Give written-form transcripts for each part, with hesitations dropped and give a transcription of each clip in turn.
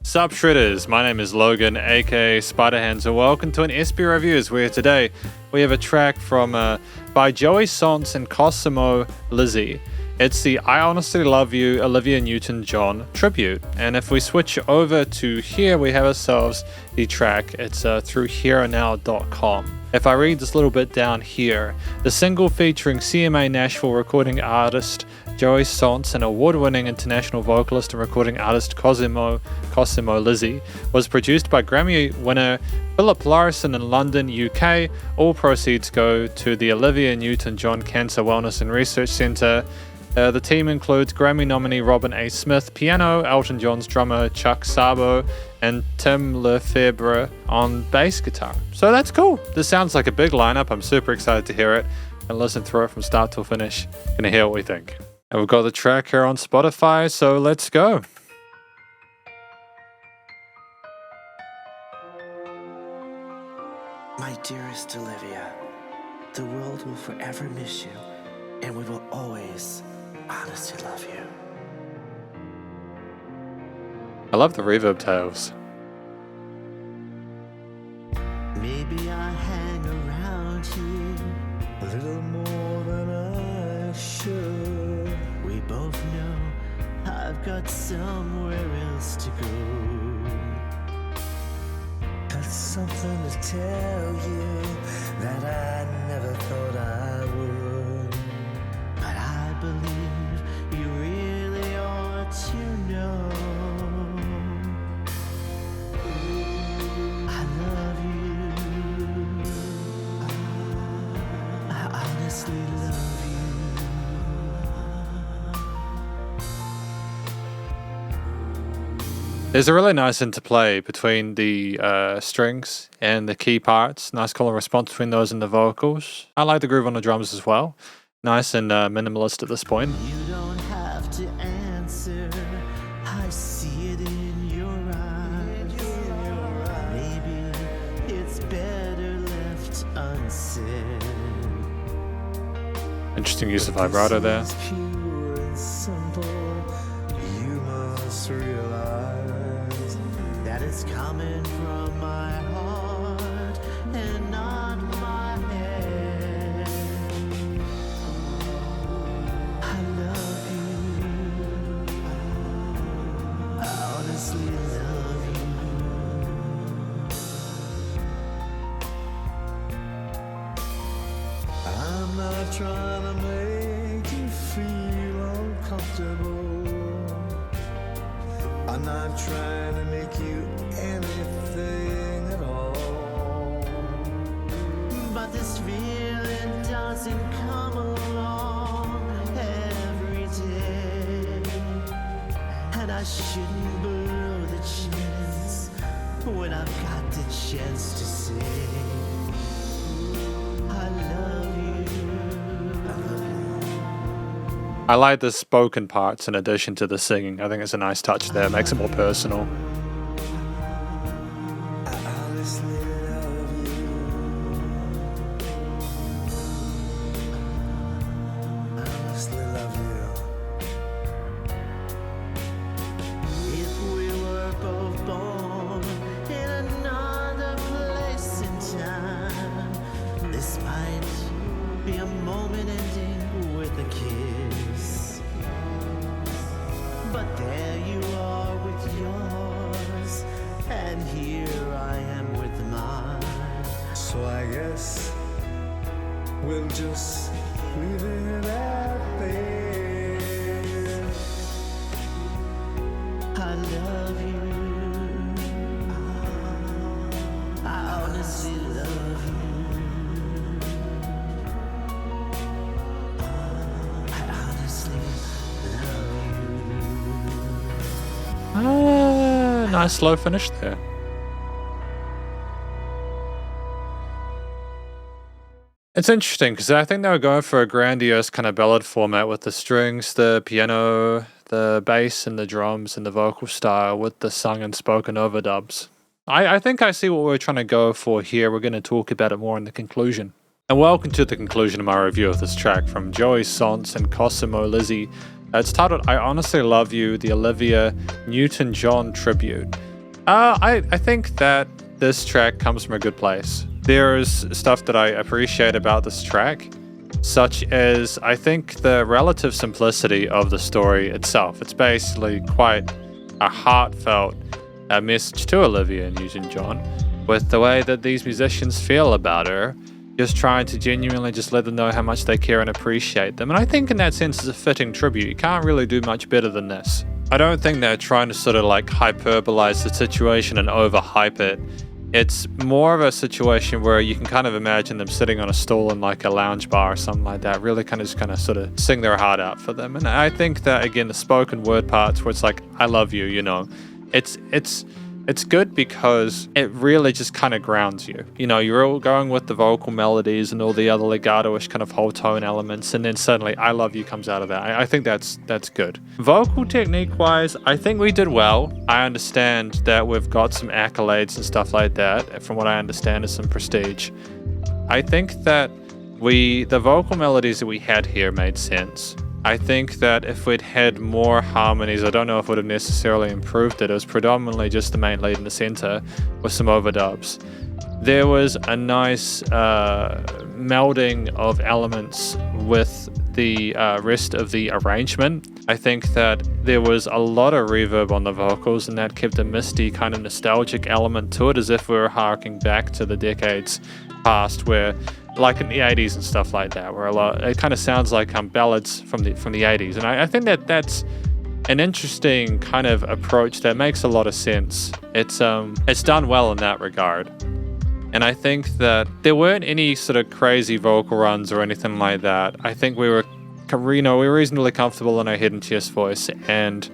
Sup Shredders, my name is Logan, aka Spiderhands, and welcome to an SP Reviews, where today we have a track from by Joey Sontz and Cosimo Lizzi. It's the I Honestly Love You Olivia Newton-John Tribute, and if we switch over to here, we have ourselves the track. It's through hereandnow.com. If I read this little bit down here, the single featuring CMA Nashville recording artist Joey Sontz and award-winning international vocalist and recording artist Cosimo Lizzi was produced by Grammy winner Philip Larson in London, UK. All proceeds go to the Olivia Newton-John Cancer Wellness and Research Centre. The team includes Grammy nominee Robin A. Smith, piano, Elton John's drummer Chuck Sabo, and Tim Lefebvre on bass guitar. So that's cool. This sounds like a big lineup. I'm super excited to hear it and listen through it from start to finish. Gonna hear what we think. And we've got the track here on Spotify, so let's go. My dearest Olivia, the world will forever miss you, and we will always honestly love you. I love the reverb tails. Maybe I hang around here a little more than I should. We both know I've got somewhere else to go. Got something to tell you that I never thought I would. But I believe you really ought to know. I love you. I honestly love you. There's a really nice interplay between the strings and the key parts. Nice call and response between those and the vocals. I like the groove on the drums as well. Nice and minimalist at this point. You don't have to answer. I see it in your eyes. Maybe it's better left unsaid. Interesting use of vibrato there. This is pure and simple. You must realize that it's coming from my heart and not my head. I love you. I honestly love you. I'm not trying to make you feel uncomfortable. I'm not trying to make you anything at all. But this feeling doesn't come along every day. And I shouldn't blow the chance when I've got the chance to say I love you. I like the spoken parts in addition to the singing. I think it's a nice touch there. Makes it more personal. I honestly love you. I honestly love you. If we were both born in another place and time, this might be a moment ending with a kiss. But there you are with yours, and here I am with mine. So I guess we'll just leave it at there. I love you. I honestly love you. I honestly love you. Nice slow finish there. It's interesting because I think they were going for a grandiose kind of ballad format with the strings, the piano, the bass, and the drums, and the vocal style with the sung and spoken overdubs. I think I see what we're trying to go for here. We're going to talk about it more in the conclusion. And welcome to the conclusion of my review of this track from Joey Sontz and Cosimo Lizzi. It's titled I Honestly Love You, the Olivia Newton-John Tribute. I think that this track comes from a good place. There's stuff that I appreciate about this track, such as I think the relative simplicity of the story itself. It's basically quite a heartfelt message to Olivia Newton-John with the way that these musicians feel about her, just trying to genuinely just let them know how much they care and appreciate them. And I think in that sense it's a fitting tribute. You can't really do much better than this. I don't think they're trying to sort of like hyperbolize the situation and overhype it. It's more of a situation where you can kind of imagine them sitting on a stool in like a lounge bar or something like that, really kind of sort of sing their heart out for them. And I think that, again, the spoken word parts where it's like, I love you, you know, it's good because it really just kind of grounds you. You know, you're all going with the vocal melodies and all the other legato-ish kind of whole tone elements, and then suddenly I love you comes out of that. I think that's good. Vocal technique-wise, I think we did well. I understand that we've got some accolades and stuff like that. From what I understand, is some prestige. I think that the vocal melodies that we had here made sense. I think that if we'd had more harmonies, I don't know if it would have necessarily improved it. It was predominantly just the main lead in the center with some overdubs. There was a nice melding of elements with the rest of the arrangement. I think that there was a lot of reverb on the vocals, and that kept a misty kind of nostalgic element to it, as if we were harking back to the decades past, where like in the 80s and stuff like that, where it kind of sounds like ballads from the 80s. And I think that that's an interesting kind of approach that makes a lot of sense. It's done well in that regard. And I think that there weren't any sort of crazy vocal runs or anything like that. I think we were reasonably comfortable in our head and chest voice, and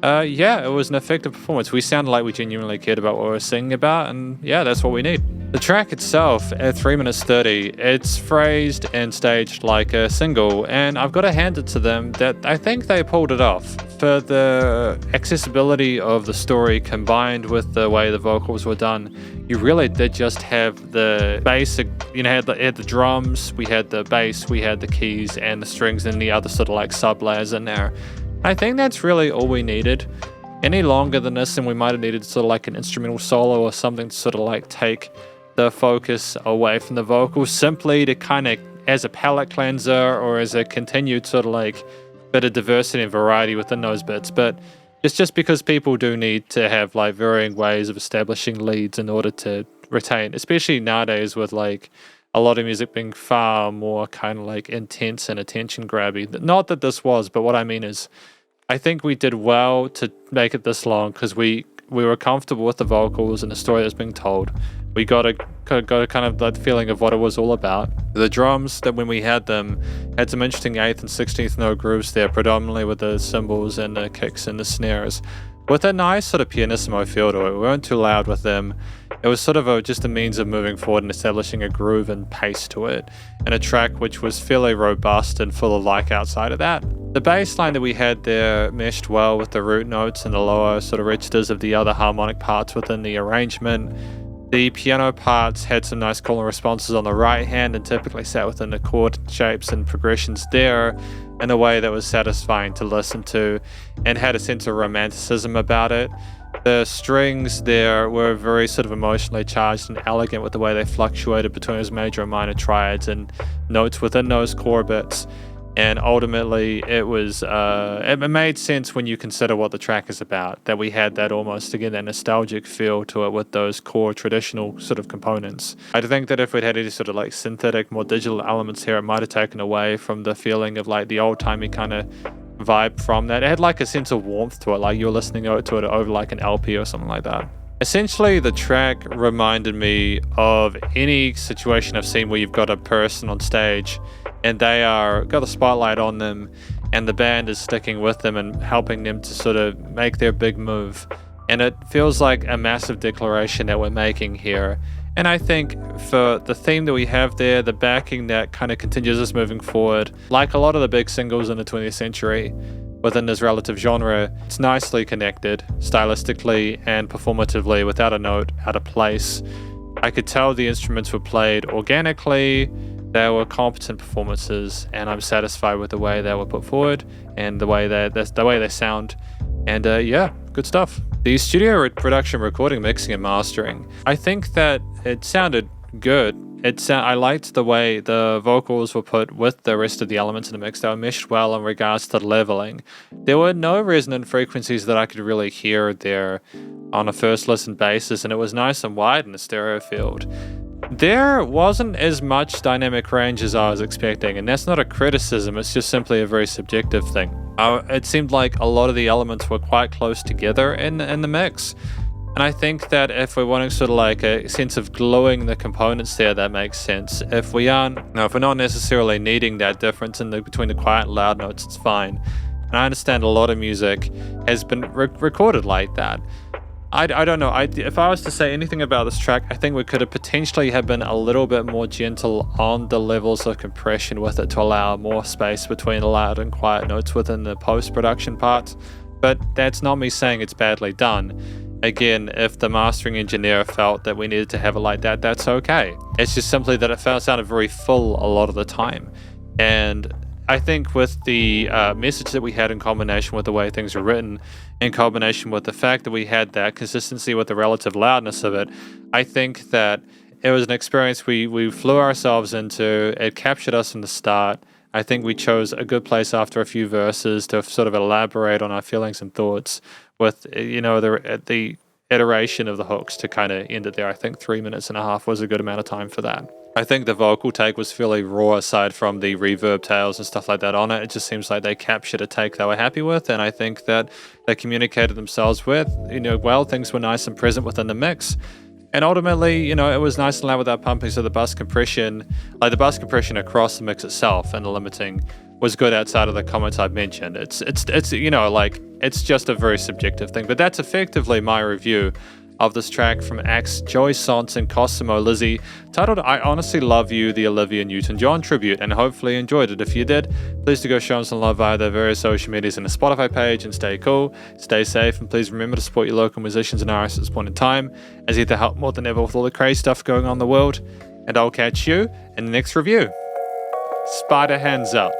yeah, it was an effective performance. We sounded like we genuinely cared about what we were singing about, and yeah, that's what we need. The track itself, at 3 minutes 30, it's phrased and staged like a single, and I've got to hand it to them that I think they pulled it off. For the accessibility of the story combined with the way the vocals were done, you really did just have the basic, you know, had the drums, we had the bass, we had the keys and the strings and the other sort of like sub layers in there. I think that's really all we needed. Any longer than this, and we might have needed sort of like an instrumental solo or something to sort of like take the focus away from the vocals, simply to kind of as a palate cleanser or as a continued sort of like bit of diversity and variety within those bits. But it's just because people do need to have like varying ways of establishing leads in order to retain, especially nowadays with like a lot of music being far more kind of like intense and attention grabby. Not that this was, but what I mean is I think we did well to make it this long because we were comfortable with the vocals and the story that's being told. We got a kind of that feeling of what it was all about. The drums, that when we had them, had some interesting 8th and 16th note grooves there, predominantly with the cymbals and the kicks and the snares, with a nice sort of pianissimo feel to it. We weren't too loud with them. It was sort of just a means of moving forward and establishing a groove and pace to it, and a track which was fairly robust and full of like outside of that. The bass line that we had there meshed well with the root notes and the lower sort of registers of the other harmonic parts within the arrangement. The piano parts had some nice call and responses on the right hand and typically sat within the chord shapes and progressions there in a way that was satisfying to listen to and had a sense of romanticism about it. The strings there were very sort of emotionally charged and elegant with the way they fluctuated between those major and minor triads and notes within those core bits. And ultimately, it was it made sense when you consider what the track is about, that we had that almost, again, that nostalgic feel to it with those core traditional sort of components. I think that if we'd had any sort of like synthetic, more digital elements here, it might have taken away from the feeling of like the old-timey kind of vibe from that. It had like a sense of warmth to it, like you were listening to it over like an LP or something like that. Essentially, the track reminded me of any situation I've seen where you've got a person on stage and they got the spotlight on them and the band is sticking with them and helping them to sort of make their big move. And it feels like a massive declaration that we're making here. And I think for the theme that we have there, the backing that kind of continues us moving forward, like a lot of the big singles in the 20th century within this relative genre, it's nicely connected stylistically and performatively without a note out of place. I could tell the instruments were played organically. They were competent performances, and I'm satisfied with the way they were put forward and the way they sound. And yeah, good stuff. The studio production, recording, mixing, and mastering. I think that it sounded good. I liked the way the vocals were put with the rest of the elements in the mix. They were meshed well in regards to leveling. There were no resonant frequencies that I could really hear there on a first listen basis, and it was nice and wide in the stereo field. There wasn't as much dynamic range as I was expecting, and that's not a criticism, it's just simply a very subjective thing. It seemed like a lot of the elements were quite close together in the mix. And I think that if we're wanting sort of like a sense of gluing the components there, that makes sense. If we're not necessarily needing that difference between the quiet and loud notes, it's fine. And I understand a lot of music has been recorded like that. I don't know. If I was to say anything about this track, I think we could have potentially have been a little bit more gentle on the levels of compression with it to allow more space between the loud and quiet notes within the post-production parts. But that's not me saying it's badly done. Again, if the mastering engineer felt that we needed to have it like that, that's okay. It's just simply that it sounded very full a lot of the time. And I think with the message that we had in combination with the way things were written, in combination with the fact that we had that consistency with the relative loudness of it, I think that it was an experience we flew ourselves into. It captured us from the start. I think we chose a good place after a few verses to sort of elaborate on our feelings and thoughts with, the iteration of the hooks to kind of end it there. I think 3.5 minutes was a good amount of time for that. I think the vocal take was fairly raw aside from the reverb tails and stuff like that on it. It just seems like they captured a take they were happy with, and I think that they communicated themselves with, well, things were nice and present within the mix. And ultimately, it was nice and loud without pumping, so the bus compression across the mix itself and the limiting was good outside of the comments I've mentioned. It's just a very subjective thing. But that's effectively my review of this track from acts Joey Sontz and Cosimo Lizzi, titled I Honestly Love You, the Olivia Newton-John Tribute, and hopefully you enjoyed it. If you did, please do go show them some love via their various social medias and the Spotify page, and stay cool, stay safe, and please remember to support your local musicians and artists at this point in time, as they help more than ever with all the crazy stuff going on in the world. And I'll catch you in the next review. Spiderhands Out.